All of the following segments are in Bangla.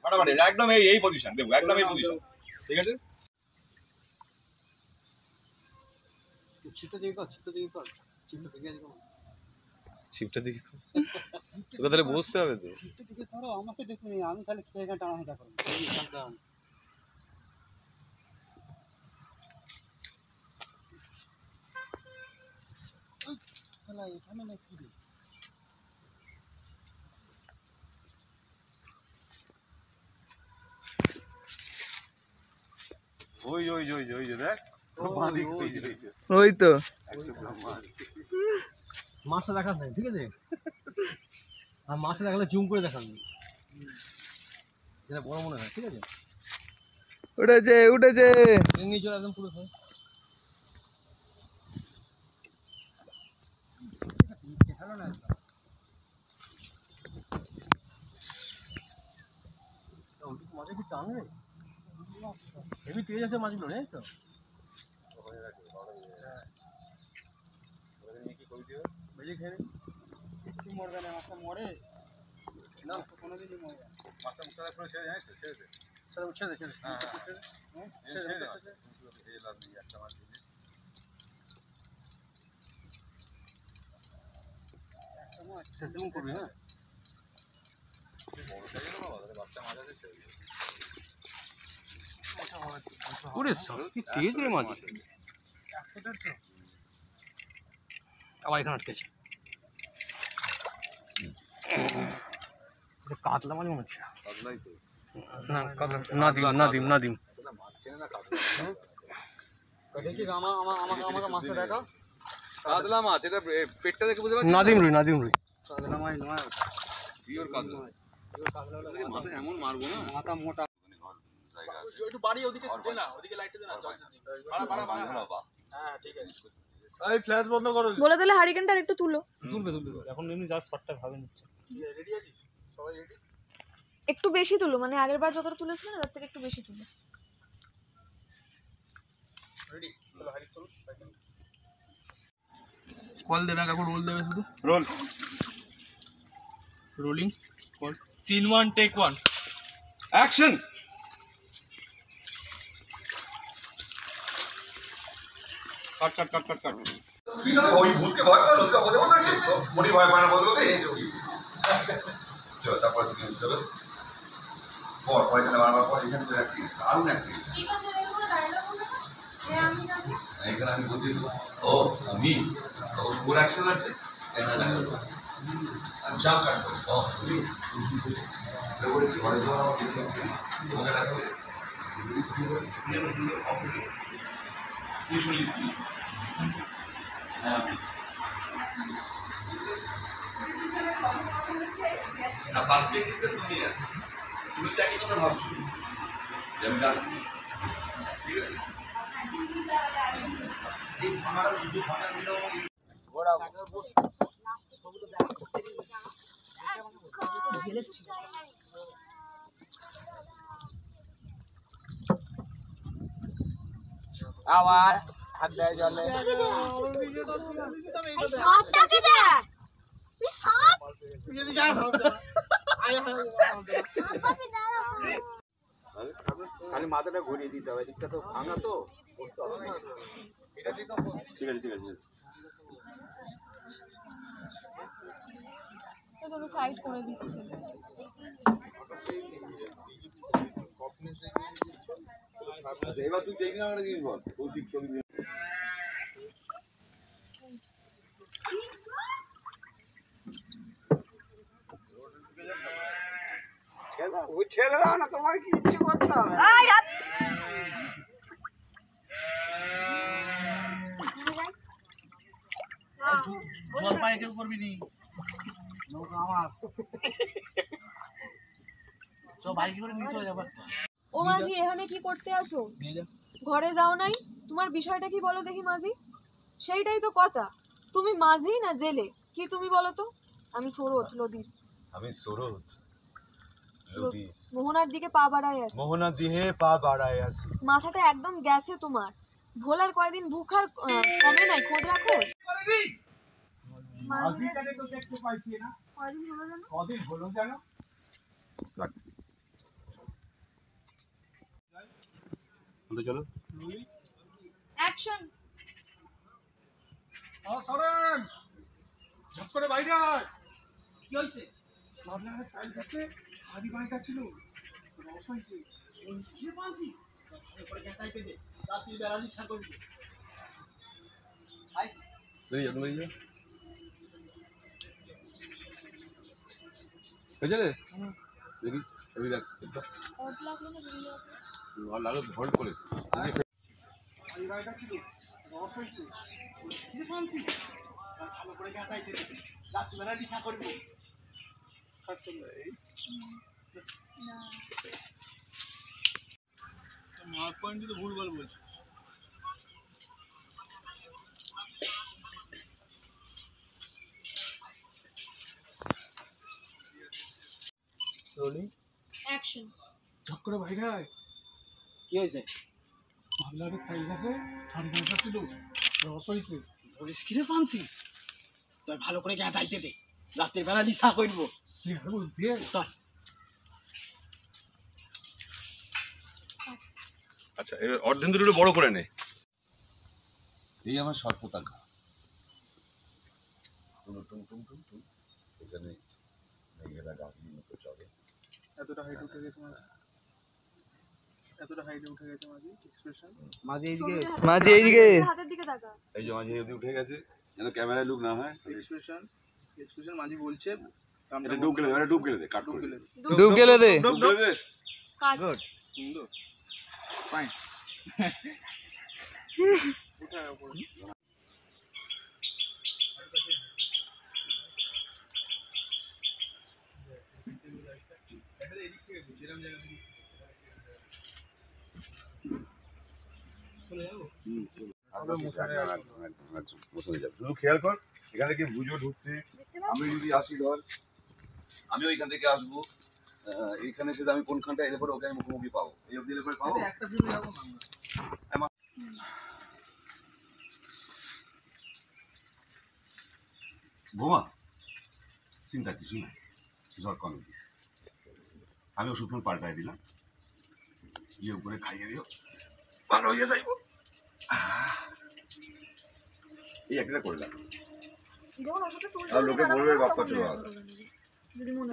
ফাটাফাটি একদম এই পজিশন দেবো, একদম এই পজিশন। ঠিক আছে, ছিপটা দিকে তোকে তাহলে বসতে হবে তো। ছিপটা দিকে করো, আমাকে দেখুন, আমি তাহলে খেয়ে টানা হেঁটা করবো। এখানে নাকি ওই দেখ ওই তো মাছটা দেখাস নাই, ঠিক আছে? আর মাছটা দেখালে জুম করে দেখাবি, যেটা বড় মনে হয়। ঠিক আছে, উঠেছে নিচে একদম পুরো মাঝে কি টান রে, হেভি তেজ আছে মাছগুলো, জানিস তো? বেজে খেয়ে কিচ্ছু মরবে না, মাছটা মরে না, কোনোদিনই মরবে না। মাছটা মুখটা করে ছেড়ে, জানিস তো? ছেড়ে দে, হ্যাঁ ছেড়ে দে, একটা মাছ দিলে একটা মাছ সেরকম করবি। হ্যাঁ, বড় সাইজের বাবা, বাচ্চা মাছ আছে, ছেড়ে দে। ওরে সব কি তেজ রে মাছ, 100-150 আবার এখানে আটকেছে। কাতলা মাছ মনে হচ্ছে। কাতলাই তো না, কাতলা নাদিম মাছ চেনে না কাতলা। দেখি আমাকে মাছটা দেখা, কাতলা মাছ, এটা পেটটা দেখে বুঝতে পারছিস? নাদিম রুই কাতলা মাছ নয়, পিওর কাতলা। মাথা এমন মারবো না, মাথা মোটা জায়গা আছে একটু বাড়ি, ওদিকে দে না, ওদিকে লাইটটা দে না, বাড়া হ্যাঁ ঠিক আছে। এই ফ্ল্যাশ বন্ধ করো, বলে দিলে হারিকেনটা একটু তুলবে এখন এমনি জাস্ট শটটা ভাবে নিচ্ছে। রেডি আছিস? সবাই রেডি? একটু বেশি তুলো, মানে আগের বার যতটা তুলেছিল না তার থেকে একটু বেশি তুলো। রেডি, চলো হারিক তুলো। কল দেবে, এখন রোল দেবে, শুধু roll, rolling call. Scene 1 take 1 action. Cut ওই ভূতকে ভয় পায়, লোককে বলতে বলতে কি মনি ভয় পায় না, বলতে বলতে এই ছবি। চলো তারপর সিনেমা চলো পর এখানে বারবার পর এখানে তো একটি দারুণ একটি এখানে আমি বলছি ও আমি ওর অ্যাকশন আছে, আমি সব কাট করি। ও বলেছি ঘরে যাওয়ার আমার মনে রাখবে না, পার্সপেক্টিভটা তুমি তো একই কথা ভাবছো যে আমি ডাকছি, ঠিক আছে? আবার হাত দেয় জলে, খালি মাথাটা ঘুরিয়ে দিতে হবে, দিকটা তো ভাঙা তো বসতে হবে। ঠিক আছে সাইড করে দিচ্ছি। এবার তুই দেখবি না, জিনিস বল ছেড়ে দাও না, তোমার কি ইচ্ছে করতে হবে? জল পায়ে কেউ করবি নি, নৌকা আমার বাইকে করে নিয়ে চলে যাবো। ও মাঝি, এখানে কি করতে আসো? ঘরে যাও নাই? তোমার বিষয়টা কি বলো দেখি মাঝি। সেইটাই তো কথা, তুমি মাঝি না জেলে, কি তুমি বলো তো? আমি সরোদ নদীর। আমি সরোদ নদী, মোহনার দিকে পা বাড়ায় আছি। মোহনার দিকে পা বাড়ায় আছি। মাথাটা একদম গেছে তোমার। ভোলার কয়দিন ভুখার কমে নাই, খোঁজ রাখো। মাঝিটাকে তো দেখতে পাইছি না, কয়দিন হলো জানো? কদিন হলো জানো? চলো অ্যাকশন। সরেন ঝপ করে বাইরে আয়। কি হয়েছে? ভাবলাম টাইম কাছে আদি বাড়িটা ছিল লস হয়েছে। কি পাচ্ছি এরপরে গেটাইতে দে রাত্রি বেলা নিশা করবি আইছি বেরিয়ে যাও বেরিয়ে যাও হয়েছে রে দেখি আমি দেখ অড লাগলো না ভিডিও? ভালো লাগলো হোল্ড করেছে আদি বাড়িটা ছিল লস হয়েছে। কি পাচ্ছি ভালো করে গেটাইতে দে রাত্রি বেলা নিশা করবি না মার্ক পয়েন্ট তো ভুলভাল বলছিস। অ্যাকশন। ঝপ করে বাইরে আয়। কি হয়েছে? ভাবলাম টাইম কাছে আদি বাড়িটা ছিল লস হয়েছে। বলিস কি রে পাচ্ছি তুই ভালো করে গেটাইতে দে রাত্রি বেলা নিশা করবো সে আর বলতে চল। আচ্ছা এবার অর্ধেন দুটো বড় করে নে এই আমার সর্পতাকা টুম টুম টুম টুম টুম এখানে মেঘেরা গাছগুলির মতো চলে এতটা হাইট উঠে গেছে মাঝে, এতটা হাইটে উঠে গেছে মাঝে এক্সপ্রেশন। মাঝে এইদিকে হাতের দিকে তাকা। এই যে মাঝে যদি উঠে গেছে যেন ক্যামেরায় লুক না হয় এক্সপ্রেশন এক্সপ্রেশন মাঝে বলছে এটা ডুব গেলে এটা ডুব গেলে দে কাট করে দে ডুব গেলে দে ডুব গেলে দে কাট। সুন্দর ফাইন উঠে আয় উপরে। শুধু খেয়াল কর এখান থেকে বুঝো ঢুকছে আমি যদি আসি ধর আমি ওইখান থেকে আসবো এইখানে সেটা আমি কোনখানটা এলে পরে ওকে আমি মুখোমুখি পাবো এই অব্দি এলে পরে পাবো একটা সিনে যাবো না বোমা চিন্তা কিছু নাই জ্বর কমে আমি ওষুধ পাল্টাই দিলাম গিয়ে উপরে খাইয়ে দিও ভালো হয়ে যাইব এই একটা করলাম আর লোকে বলবে বাপ্পা চলে আসে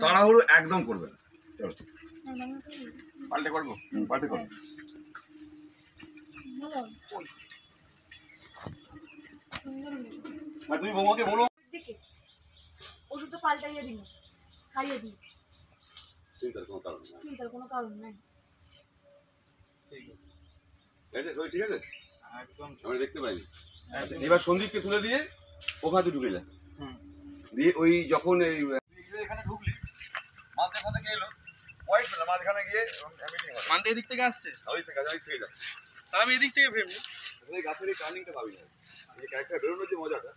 তাড়াহুড়ো একদম করবে না চলো পাল্টে করবো পাল্টে করবো আর তুমি বৌমাকে বলো ওষুধটা পাল্টাইয়ে দিন, খাইয়ে দিন, চিন্তার কোনো কারণ নেই চিন্তার কোনো কারণ নাই। ঠিক আছে ঠিক আছে একদম আমরা দেখতে পাই এবার সন্দীপকে তুলে দিয়ে ওখানে ঢুকে যায় দিয়ে ওই যখন এই এখানে ঢুকলি মাঝখানে থেকে এলো হোয়াইট পেলাম মাঝখানে গিয়ে মানতে এদিক থেকে আসছে ওই থেকে যাচ্ছে তাহলে আমি এদিক থেকে ফ্রেম এই গাছের এই টার্নিংটা ভাবি না এই ক্যারেক্টার বেরোনোর যে মজাটা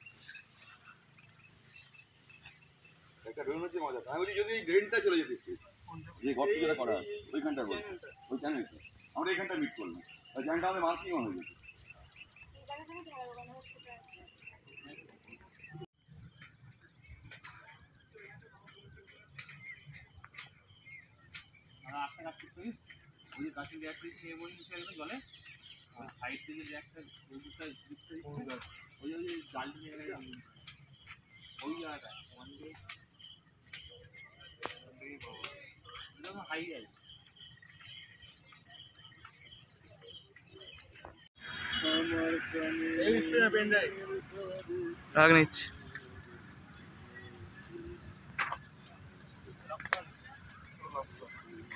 আমি বলি যদি ড্রেনটা চলে যেতিস যে গর্ত যেটা করা ওইখানটা বল ওই চ্যানেল আমরা এইখানটা মিট করলাম ওই চ্যানেলটা আমাদের মার্কিং অন হয়ে যেত জলে সাইড থেকে যে একটা ওই জালটি ওই জায়গাটা হাই আছে রাগ নিচ্ছি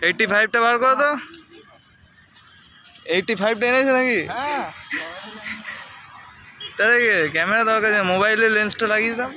এইটটি ফাইভটা বার করো তো 85টা এনেছে নাকি তাহলে ক্যামেরা দরকার মোবাইলের লেন্সটা লাগিয়ে দিতাম